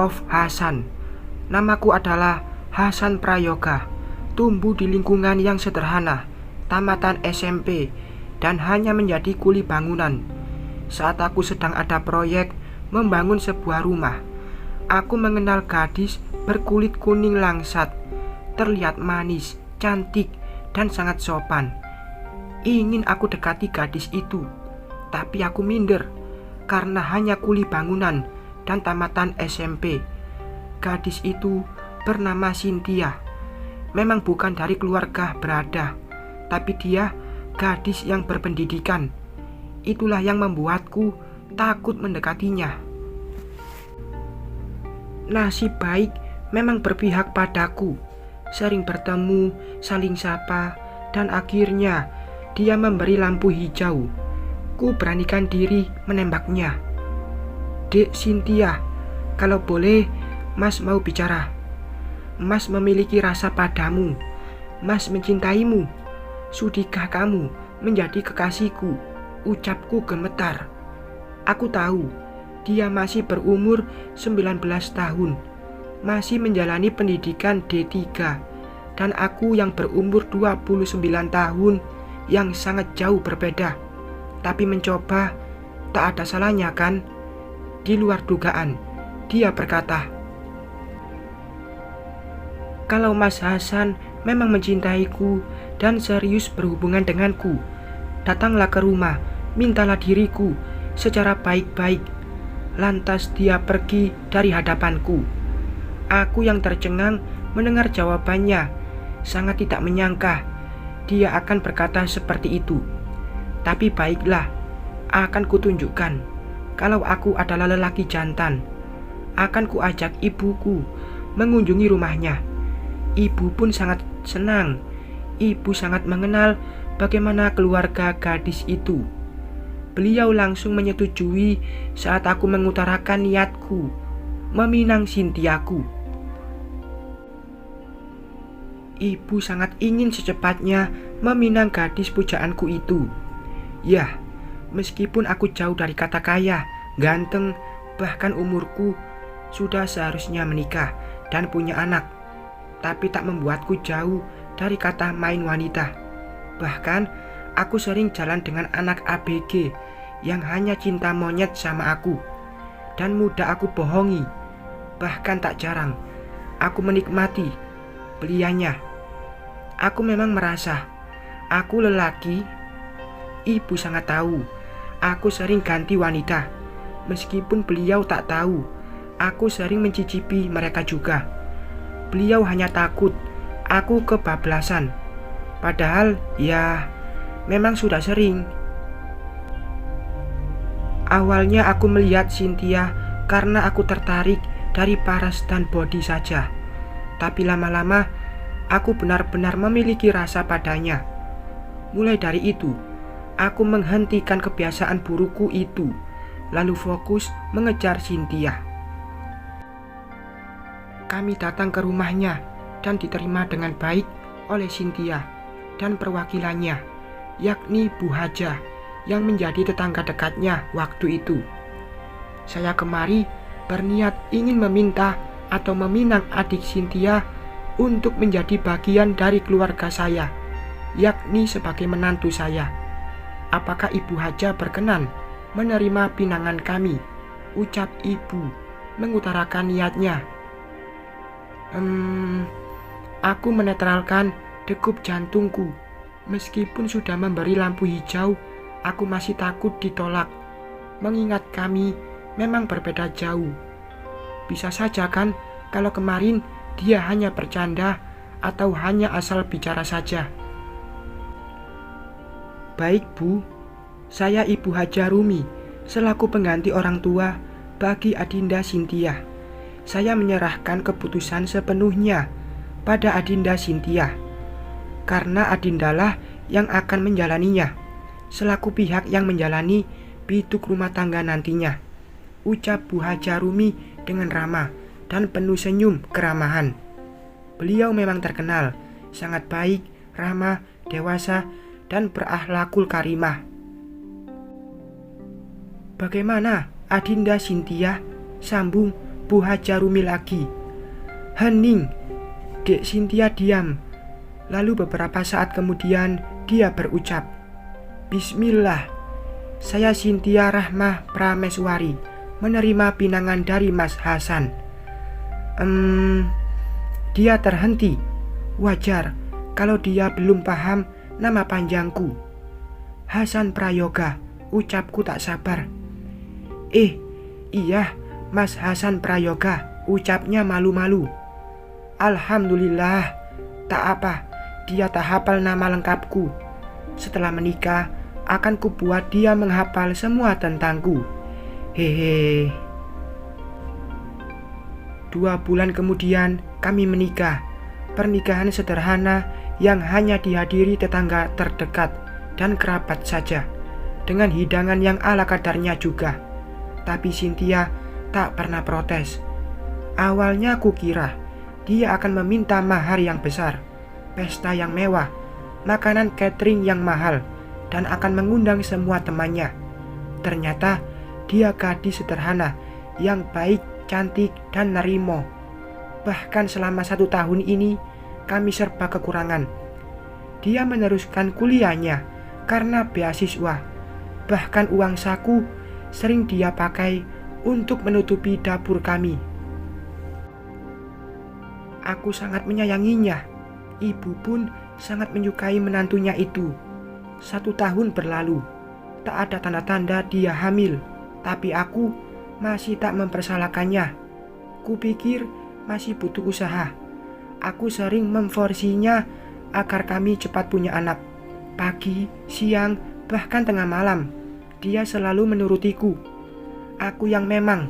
of Hasan. Namaku adalah Hasan Prayoga. Tumbuh di lingkungan yang sederhana, tamatan SMP, dan hanya menjadi kuli bangunan. Saat aku sedang ada proyek membangun sebuah rumah, aku mengenal gadis berkulit kuning langsat, terlihat manis, cantik, dan sangat sopan. Ingin aku dekati gadis itu, tapi aku minder karena hanya kuli bangunan dan tamatan SMP. Gadis itu bernama Cynthia. Memang bukan dari keluarga berada, tapi dia gadis yang berpendidikan. Itulah yang membuatku takut mendekatinya. Nasib baik memang berpihak padaku. Sering bertemu, saling sapa, dan akhirnya dia memberi lampu hijau. Ku beranikan diri menembaknya. "Dek Cynthia, kalau boleh, Mas mau bicara. Mas memiliki rasa padamu. Mas mencintaimu. Sudikah kamu menjadi kekasihku?" Ucapku gemetar. Aku tahu dia masih berumur 19 tahun, masih menjalani pendidikan D3, dan aku yang berumur 29 tahun yang sangat jauh berbeda. Tapi mencoba tak ada salahnya kan? Di luar dugaan, dia berkata, "Kalau Mas Hasan memang mencintaiku dan serius berhubungan denganku, datanglah ke rumah, mintalah diriku secara baik-baik." Lantas dia pergi dari hadapanku. Aku yang tercengang mendengar jawabannya, sangat tidak menyangka dia akan berkata seperti itu. Tapi baiklah, akan kutunjukkan kalau aku adalah lelaki jantan. Akan kuajak ibuku mengunjungi rumahnya. Ibu pun sangat senang. Ibu sangat mengenal bagaimana keluarga gadis itu. Beliau langsung menyetujui saat aku mengutarakan niatku meminang Cynthiaku. Ibu sangat ingin secepatnya meminang gadis pujaanku itu. Ya, meskipun aku jauh dari kata kaya, ganteng, bahkan umurku sudah seharusnya menikah dan punya anak, tapi tak membuatku jauh dari kata main wanita. Bahkan aku sering jalan dengan anak ABG yang hanya cinta monyet sama aku, dan mudah aku bohongi. Bahkan tak jarang aku menikmati beliannya. Aku memang merasa aku lelaki. Ibu sangat tahu aku sering ganti wanita. Meskipun beliau tak tahu, aku sering mencicipi mereka juga. Beliau hanya takut aku kebablasan. Padahal ya memang sudah sering. Awalnya aku melihat Cynthia karena aku tertarik dari paras dan bodi saja. Tapi lama-lama aku benar-benar memiliki rasa padanya. Mulai dari itu, aku menghentikan kebiasaan burukku itu, lalu fokus mengejar Cynthia. Kami datang ke rumahnya dan diterima dengan baik oleh Cynthia dan perwakilannya, yakni Bu Haja yang menjadi tetangga dekatnya waktu itu. Saya kemari berniat ingin meminta atau meminang adik Cynthia untuk menjadi bagian dari keluarga saya, yakni sebagai menantu saya. Apakah Ibu Haja berkenan menerima pinangan kami? Ucap ibu mengutarakan niatnya. Aku menetralkan degup jantungku. Meskipun sudah memberi lampu hijau, aku masih takut ditolak, mengingat kami memang berbeda jauh. Bisa saja kan kalau kemarin dia hanya bercanda atau hanya asal bicara saja. Baik Bu, saya Ibu Haja Rumi, selaku pengganti orang tua bagi Adinda Cynthia. Saya menyerahkan keputusan sepenuhnya pada Adinda Cynthia, karena Adindalah yang akan menjalaninya, selaku pihak yang menjalani biduk rumah tangga nantinya. Ucap Bu Haja Rumi dengan ramah dan penuh senyum keramahan. Beliau memang terkenal sangat baik, ramah, dewasa, dan berakhlakul karimah. "Bagaimana Adinda Cynthia?" sambung Bu Haja Rumi lagi. Hening. Dek Cynthia diam. Lalu beberapa saat kemudian dia berucap, Bismillah, saya Cynthia Rahmah Prameswari menerima pinangan dari Mas Hasan. Dia terhenti. Wajar kalau dia belum paham nama panjangku. Hasan Prayoga, ucapku tak sabar. Iya, Mas Hasan Prayoga, ucapnya malu-malu. Alhamdulillah, tak apa, dia tak hafal nama lengkapku. Setelah menikah, akan kubuat dia menghafal semua tentangku. Hehe. 2 bulan kemudian kami menikah. Pernikahan sederhana yang hanya dihadiri tetangga terdekat dan kerabat saja, dengan hidangan yang ala kadarnya juga. Tapi Cynthia tak pernah protes. Awalnya aku kira dia akan meminta mahar yang besar, pesta yang mewah, makanan catering yang mahal, dan akan mengundang semua temannya. Ternyata dia gadis sederhana yang baik, cantik, dan nerimo. Bahkan selama 1 tahun ini kami serba kekurangan. Dia meneruskan kuliahnya karena beasiswa. Bahkan uang saku sering dia pakai untuk menutupi dapur kami. Aku sangat menyayanginya. Ibu pun sangat menyukai menantunya itu. 1 tahun berlalu, tak ada tanda-tanda dia hamil. Tapi aku masih tak mempersalahkannya. Kupikir masih butuh usaha. Aku sering memforsinya agar kami cepat punya anak. Pagi, siang, bahkan tengah malam, dia selalu menurutiku. Aku yang memang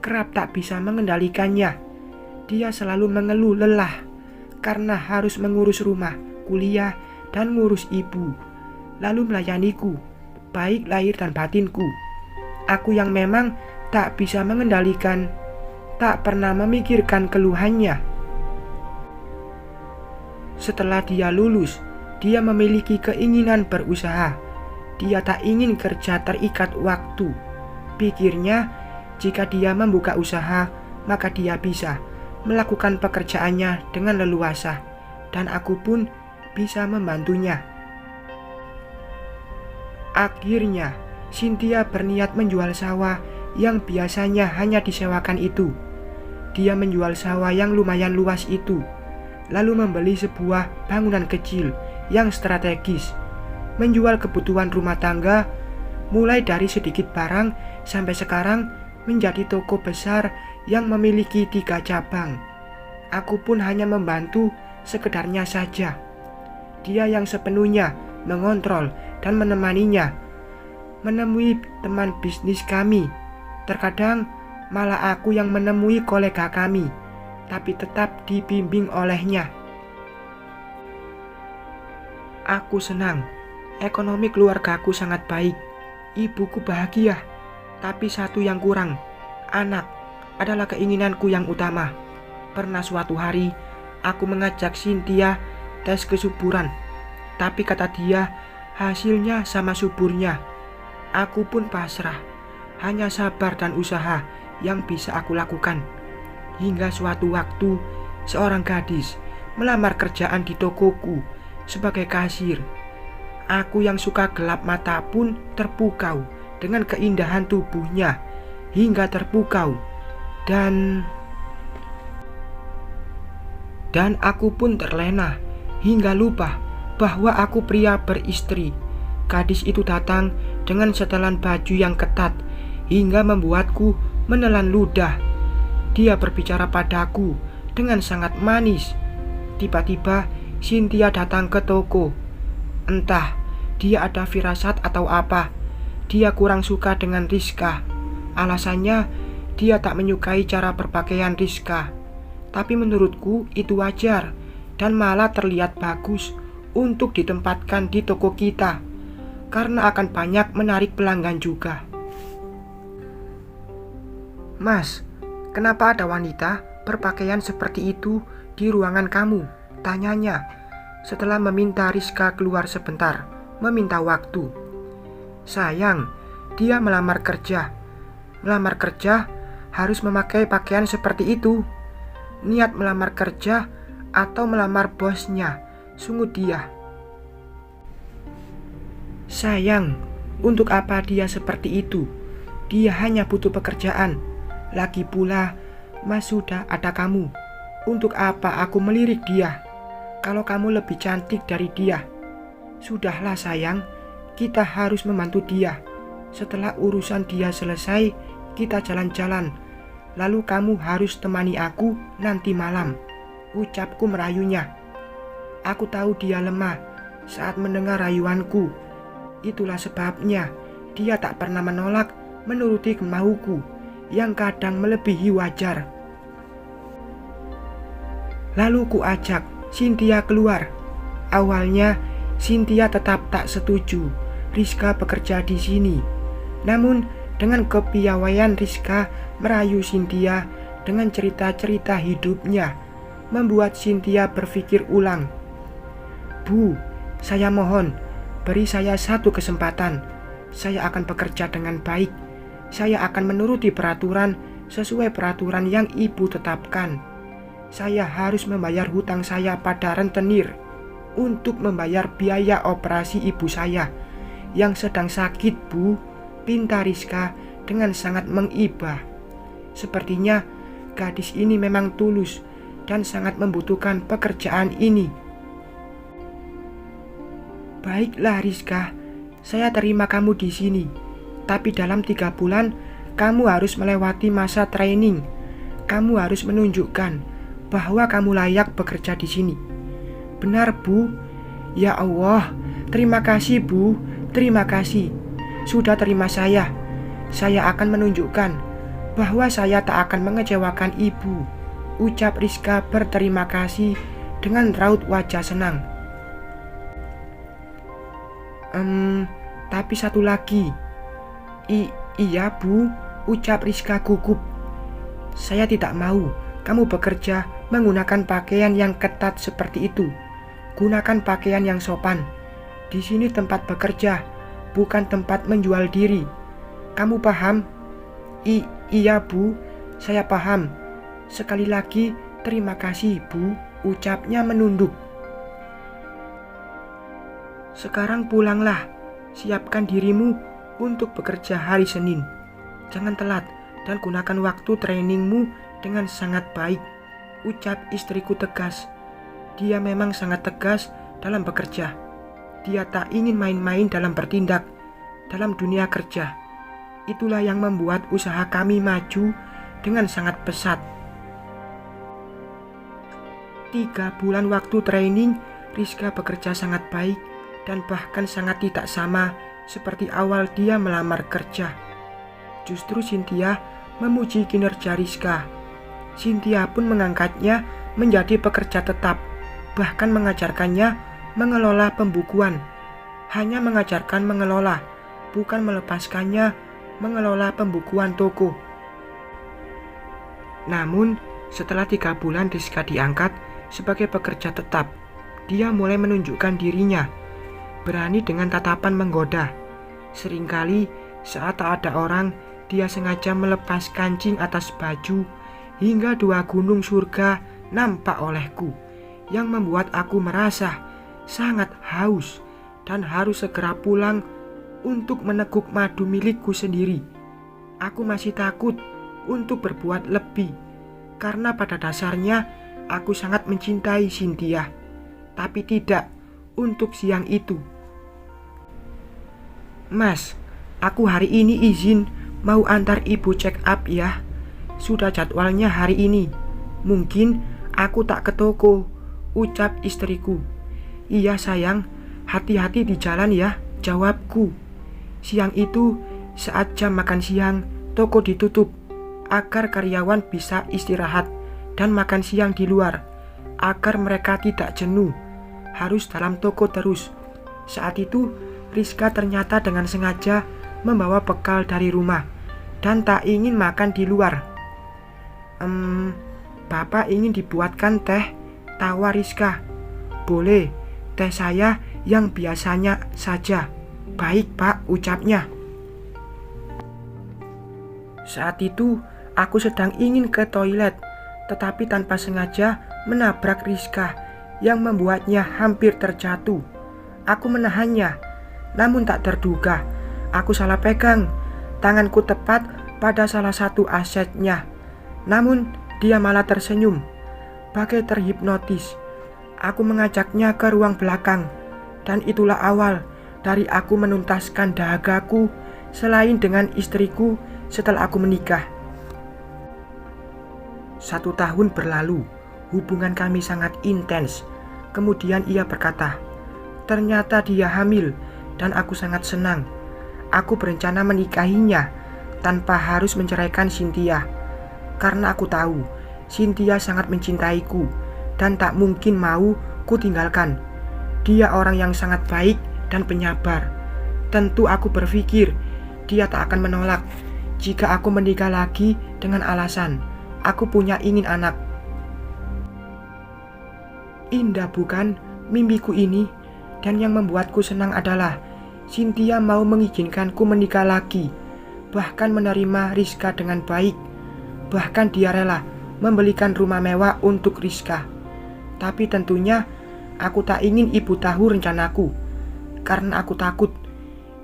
kerap tak bisa mengendalikannya. Dia selalu mengeluh lelah karena harus mengurus rumah, kuliah, dan ngurus ibu, lalu melayaniku, baik lahir dan batinku. Aku yang memang tak bisa mengendalikan, tak pernah memikirkan keluhannya. Setelah dia lulus, dia memiliki keinginan berusaha. Dia tak ingin kerja terikat waktu. Pikirnya, jika dia membuka usaha, maka dia bisa melakukan pekerjaannya dengan leluasa, dan aku pun bisa membantunya. Akhirnya, Cynthia berniat menjual sawah yang biasanya hanya disewakan itu. Dia menjual sawah yang lumayan luas itu, lalu membeli sebuah bangunan kecil yang strategis, menjual kebutuhan rumah tangga, mulai dari sedikit barang sampai sekarang menjadi toko besar yang memiliki 3 cabang. Aku pun hanya membantu sekedarnya saja. Dia yang sepenuhnya mengontrol dan menemaninya, menemui teman bisnis kami. Terkadang malah aku yang menemui kolega kami, tapi tetap dibimbing olehnya. Aku senang, ekonomi keluargaku sangat baik. Ibuku bahagia, tapi satu yang kurang, anak, adalah keinginanku yang utama. Pernah suatu hari, aku mengajak Cynthia tes kesuburan, tapi kata dia, hasilnya sama suburnya. Aku pun pasrah, hanya sabar dan usaha yang bisa aku lakukan. Hingga suatu waktu, seorang gadis melamar kerjaan di tokoku sebagai kasir. Aku yang suka gelap mata pun terpukau dengan keindahan tubuhnya, hingga terpukau. Dan aku pun terlena hingga lupa bahwa aku pria beristri. Gadis itu datang dengan setelan baju yang ketat hingga membuatku menelan ludah. Dia berbicara padaku dengan sangat manis. Tiba-tiba Cynthia datang ke toko. Entah dia ada firasat atau apa, dia kurang suka dengan Rizka. Alasannya, dia tak menyukai cara berpakaian Rizka. Tapi menurutku itu wajar dan malah terlihat bagus untuk ditempatkan di toko kita, karena akan banyak menarik pelanggan juga. Mas, kenapa ada wanita berpakaian seperti itu di ruangan kamu? Tanyanya setelah meminta Rizka keluar sebentar, meminta waktu. Sayang, dia melamar kerja harus memakai pakaian seperti itu? Niat melamar kerja atau melamar bosnya? Sungguh dia. Sayang, untuk apa dia seperti itu? Dia hanya butuh pekerjaan. Lagi pula, Mas sudah ada kamu. Untuk apa aku melirik dia? Kalau kamu lebih cantik dari dia. Sudahlah sayang, kita harus membantu dia. Setelah urusan dia selesai, kita jalan-jalan. Lalu kamu harus temani aku nanti malam. Ucapku merayunya. Aku tahu dia lemah saat mendengar rayuanku. Itulah sebabnya dia tak pernah menolak menuruti kemauku yang kadang melebihi wajar. Lalu ku ajak Cynthia keluar. Awalnya Cynthia tetap tak setuju Rizka bekerja di sini. Namun dengan kepiawaian Rizka merayu Cynthia dengan cerita-cerita hidupnya membuat Cynthia berpikir ulang. Bu, saya mohon, beri saya satu kesempatan. Saya akan bekerja dengan baik. Saya akan menuruti peraturan sesuai peraturan yang ibu tetapkan. Saya harus membayar hutang saya pada rentenir untuk membayar biaya operasi ibu saya yang sedang sakit, Bu, pinta Rizka dengan sangat mengibah. Sepertinya gadis ini memang tulus dan sangat membutuhkan pekerjaan ini. Baiklah Rizka, saya terima kamu di sini. Tapi dalam 3 bulan kamu harus melewati masa training. Kamu harus menunjukkan bahwa kamu layak bekerja di sini. Benar Bu? Ya Allah, terima kasih Bu, terima kasih. Sudah terima saya. Saya akan menunjukkan bahwa saya tak akan mengecewakan ibu. Ucap Rizka berterima kasih dengan raut wajah senang. Tapi satu lagi. Iya Bu, ucap Rizka gugup. Saya tidak mau kamu bekerja menggunakan pakaian yang ketat seperti itu. Gunakan pakaian yang sopan. Di sini tempat bekerja, bukan tempat menjual diri. Kamu paham? Iya Bu, saya paham. Sekali lagi terima kasih Bu, ucapnya menunduk. Sekarang pulanglah. Siapkan dirimu untuk bekerja hari Senin. Jangan telat dan gunakan waktu trainingmu dengan sangat baik, ucap istriku tegas. Dia memang sangat tegas dalam bekerja. Dia tak ingin main-main dalam bertindak dalam dunia kerja. Itulah yang membuat usaha kami maju dengan sangat pesat. 3 bulan waktu training, Rizka bekerja sangat baik dan bahkan sangat tidak sama seperti awal dia melamar kerja. Justru Cynthia memuji kinerja Rizka. Cynthia pun mengangkatnya menjadi pekerja tetap, bahkan mengajarkannya mengelola pembukuan. Hanya mengajarkan mengelola, bukan melepaskannya mengelola pembukuan toko. Namun setelah 3 bulan Rizka diangkat sebagai pekerja tetap, dia mulai menunjukkan dirinya, berani dengan tatapan menggoda. Seringkali saat tak ada orang, dia sengaja melepas kancing atas baju hingga 2 gunung surga nampak olehku, yang membuat aku merasa sangat haus dan harus segera pulang untuk meneguk madu milikku sendiri. Aku masih takut untuk berbuat lebih, karena pada dasarnya aku sangat mencintai Cynthia, tapi tidak untuk siang itu. Mas, aku hari ini izin mau antar ibu check up ya. Sudah jadwalnya hari ini. Mungkin aku tak ke toko, ucap istriku. Iya sayang, hati-hati di jalan ya, jawabku. Siang itu, saat jam makan siang, toko ditutup agar karyawan bisa istirahat dan makan siang di luar, agar mereka tidak jenuh harus dalam toko terus. Saat itu Rizka ternyata dengan sengaja membawa bekal dari rumah dan tak ingin makan di luar. Bapak ingin dibuatkan teh, tawar Rizka. Boleh, teh saya yang biasanya saja. Baik Pak, ucapnya. Saat itu Aku sedang ingin ke toilet, tetapi tanpa sengaja menabrak Rizka yang membuatnya hampir terjatuh. Aku menahannya, namun tak terduga aku salah pegang tanganku tepat pada salah satu asetnya. Namun dia malah tersenyum, bagai terhipnotis. Aku mengajaknya ke ruang belakang, dan itulah awal dari aku menuntaskan dahagaku selain dengan istriku setelah aku menikah. 1 tahun berlalu, hubungan kami sangat intens. Kemudian ia berkata, ternyata dia hamil dan aku sangat senang. Aku berencana menikahinya tanpa harus menceraikan Cynthia. Karena aku tahu Cynthia sangat mencintaiku dan tak mungkin mau ku tinggalkan. Dia orang yang sangat baik dan penyabar. Tentu aku berpikir dia tak akan menolak jika aku menikah lagi dengan alasan aku punya ingin anak. Indah bukan mimpiku ini? Dan yang membuatku senang adalah Cynthia mau mengizinkanku menikah lagi, bahkan menerima Rizka dengan baik. Bahkan dia rela membelikan rumah mewah untuk Rizka. Tapi tentunya aku tak ingin ibu tahu rencanaku, karena aku takut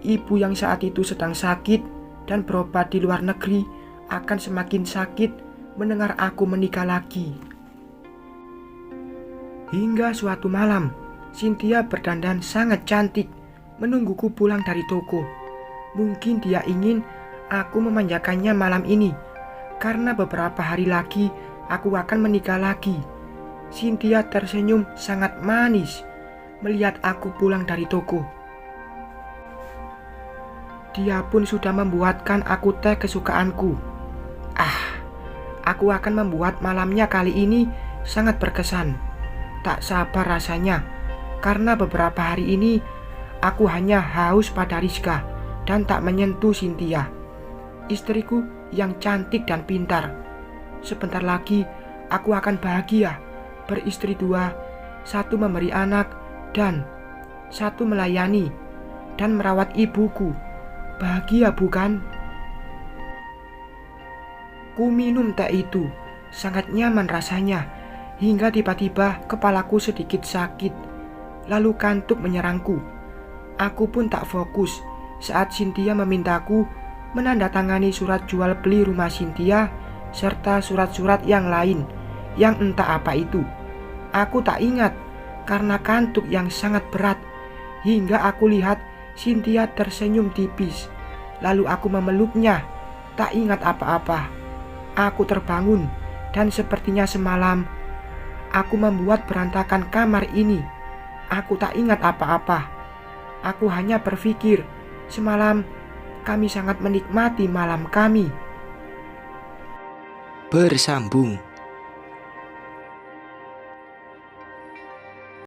ibu yang saat itu sedang sakit dan berobat di luar negeri akan semakin sakit mendengar aku menikah lagi. Hingga suatu malam, Cynthia berdandan sangat cantik menungguku pulang dari toko. Mungkin dia ingin aku memanjakannya malam ini, karena beberapa hari lagi aku akan menikah lagi. Cynthia tersenyum sangat manis melihat aku pulang dari toko. Dia pun sudah membuatkan aku teh kesukaanku. Aku akan membuat malamnya kali ini sangat berkesan. Tak sabar rasanya, karena beberapa hari ini aku hanya haus pada Rizka dan tak menyentuh Cynthia, istriku yang cantik dan pintar. Sebentar lagi aku akan bahagia beristri 2, 1 memberi anak dan 1 melayani dan merawat ibuku. Bahagia bukan? Ku minum teh itu, sangat nyaman rasanya, hingga tiba-tiba kepalaku sedikit sakit, lalu kantuk menyerangku. Aku pun tak fokus saat Cynthia memintaku menandatangani surat jual beli rumah Cynthia serta surat-surat yang lain yang entah apa itu. Aku tak ingat karena kantuk yang sangat berat, hingga aku lihat Cynthia tersenyum tipis. Lalu aku memeluknya, tak ingat apa-apa. Aku terbangun dan sepertinya semalam aku membuat berantakan kamar ini. Aku tak ingat apa-apa. Aku hanya berpikir semalam kami sangat menikmati malam kami. Bersambung.